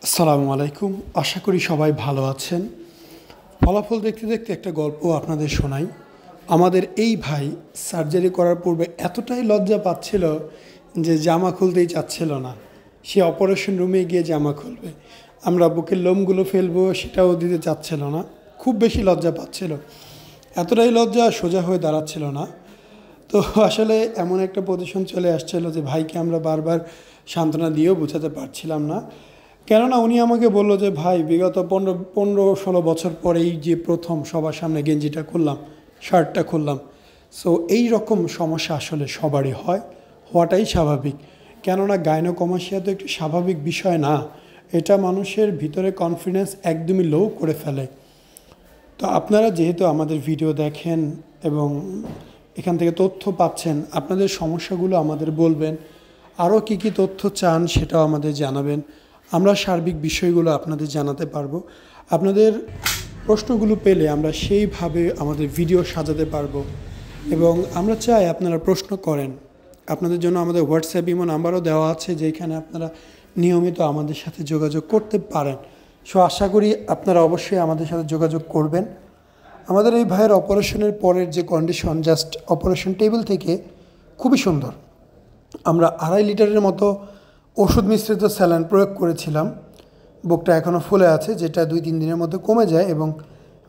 আসসালামু আলাইকুম। আশা করি সবাই ভালো আছেন। ফলাফল দেখতে দেখতে একটা গল্প আপনাদের শোনাই। আমাদের এই ভাই সার্জারি করার পূর্বে এতটাই লজ্জা পাচ্ছিল যে জামা খুলতেই চাচ্ছিল না। সে অপারেশন রুমে গিয়ে জামা খুলবে, আমরা বুকের লোমগুলো ফেলবো সেটাও দিতে চাচ্ছিল না। খুব বেশি লজ্জা পাচ্ছিল, এতটাই লজ্জা সোজা হয়ে দাঁড়াচ্ছিল না। তো আসলে এমন একটা পজিশন চলে আসছিল যে ভাইকে আমরা বারবার সান্ত্বনা দিয়েও বোঝাতে পারছিলাম না। কেননা উনি আমাকে বলল যে ভাই, বিগত 15-16 বছর পরেই যে প্রথম সবার সামনে গেঞ্জিটা খুললাম, শার্টটা খুললাম। সো এই রকম সমস্যা আসলে সবারই হয়, হওয়াটাই স্বাভাবিক। কেননা গাইনোকমাসিয়া তো একটি স্বাভাবিক বিষয় না, এটা মানুষের ভিতরে কনফিডেন্স একদমই লো করে ফেলে। তো আপনারা যেহেতু আমাদের ভিডিও দেখেন এবং এখান থেকে তথ্য পাচ্ছেন, আপনাদের সমস্যাগুলো আমাদের বলবেন, আরও কী কী তথ্য চান সেটাও আমাদের জানাবেন। আমরা সার্বিক বিষয়গুলো আপনাদের জানাতে পারবো। আপনাদের প্রশ্নগুলো পেলে আমরা সেইভাবে আমাদের ভিডিও সাজাতে পারবো। এবং আমরা চাই আপনারা প্রশ্ন করেন। আপনাদের জন্য আমাদের হোয়াটসঅ্যাপ ইমো নাম্বারও দেওয়া আছে, যেখানে আপনারা নিয়মিত আমাদের সাথে যোগাযোগ করতে পারেন। সো আশা করি আপনারা অবশ্যই আমাদের সাথে যোগাযোগ করবেন। আমাদের এই ভাইয়ের অপারেশনের পরের যে কন্ডিশন, জাস্ট অপারেশন টেবিল থেকে খুবই সুন্দর। আমরা 2.5 লিটারের মতো ওষুধ মিশ্রিত স্যালাইন প্রয়োগ করেছিলাম। বুকটা এখনও ফুলে আছে, যেটা 2-3 দিনের মধ্যে কমে যায়। এবং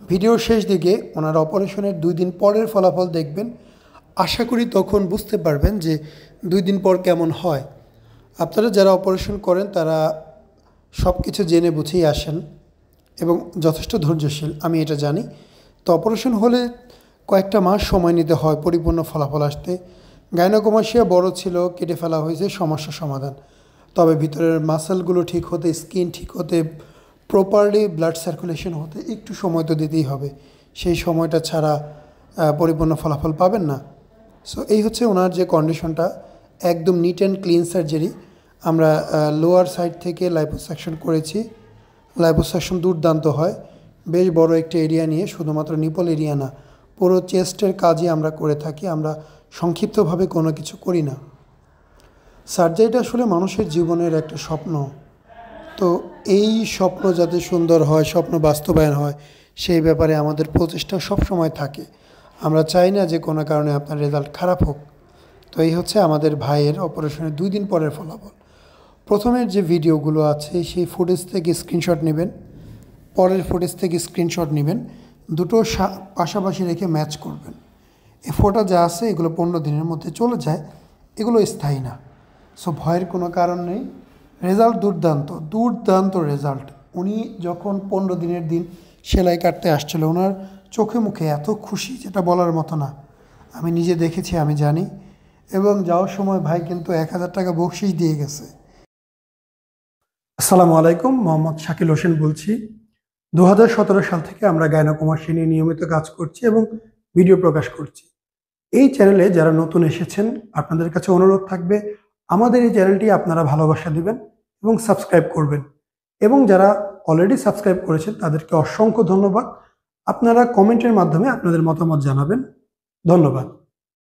ভিডিওর শেষ দিকে ওনার অপারেশনের 2 দিন পরের ফলাফল দেখবেন। আশা করি তখন বুঝতে পারবেন যে 2 দিন পর কেমন হয়। আপনারা যারা অপারেশন করেন তারা সব কিছু জেনে বুঝেই আসেন এবং যথেষ্ট ধৈর্যশীল, আমি এটা জানি। তো অপারেশন হলে কয়েকটা মাস সময় নিতে হয় পরিপূর্ণ ফলাফল আসতে। গাইনোকমাসিয়া বড় ছিল, কেটে ফেলা হয়েছে, সমস্যা সমাধান। তবে ভিতরের মাসেলগুলো ঠিক হতে, স্কিন ঠিক হতে, প্রপারলি ব্লাড সার্কুলেশন হতে একটু সময় তো দিতেই হবে। সেই সময়টা ছাড়া পরিপূর্ণ ফলাফল পাবেন না। সো এই হচ্ছে ওনার যে কন্ডিশনটা, একদম নিট অ্যান্ড ক্লিন সার্জারি। আমরা লোয়ার সাইড থেকে লাইপোসাকশন করেছি। লাইপোসাকশন দুর্দান্ত হয়, বেশ বড় একটা এরিয়া নিয়ে, শুধুমাত্র নিপল এরিয়া না, পুরো চেস্টের কাজই আমরা করে থাকি। আমরা সংক্ষিপ্তভাবে কোনো কিছু করি না। সার্জারিটা আসলে মানুষের জীবনের একটা স্বপ্ন। তো এই স্বপ্ন যাতে সুন্দর হয়, স্বপ্ন বাস্তবায়ন হয়, সেই ব্যাপারে আমাদের প্রচেষ্টা সবসময় থাকে। আমরা চাই না যে কোনো কারণে আপনার রেজাল্ট খারাপ হোক। তো এই হচ্ছে আমাদের ভাইয়ের অপারেশনের 2 দিন পরের ফলাফল। প্রথমের যে ভিডিওগুলো আছে সেই ফুটেজ থেকে স্ক্রিনশট নেবেন, পরের ফুটেজ থেকে স্ক্রিনশট নেবেন, দুটো পাশাপাশি রেখে ম্যাচ করবেন। এই ফটো যা আছে এগুলো 15 দিনের মধ্যে চলে যায়, এগুলো স্থায়ী না। সো ভয়ের কোনো কারণ নেই। রেজাল্ট দুর্দান্ত, দুর্দান্ত রেজাল্ট। উনি যখন 15 দিনের দিন সেলাই কাটতে আসছিল, ওনার চোখে মুখে এত খুশি যেটা বলার মতো না। আমি নিজে দেখেছি, আমি জানি। এবং যাওয়ার সময় ভাই কিন্তু 1000 টাকা বকশিশ দিয়ে গেছে। আসসালামু আলাইকুম, মোহাম্মদ শাকিল হোসেন বলছি। 2017 সাল থেকে আমরা গাইনোকমাসিয়া নিয়ে নিয়মিত কাজ করছি এবং ভিডিও প্রকাশ করছি। এই চ্যানেলে যারা নতুন এসেছেন, আপনাদের কাছে অনুরোধ থাকবে আমাদের এই চ্যানেলটি আপনারা ভালোবাসা দিবেন এবং সাবস্ক্রাইব করবেন। এবং যারা অলরেডি সাবস্ক্রাইব করেছেন তাদেরকে অসংখ্য ধন্যবাদ। আপনারা কমেন্টের মাধ্যমে আপনাদের মতামত জানাবেন। ধন্যবাদ।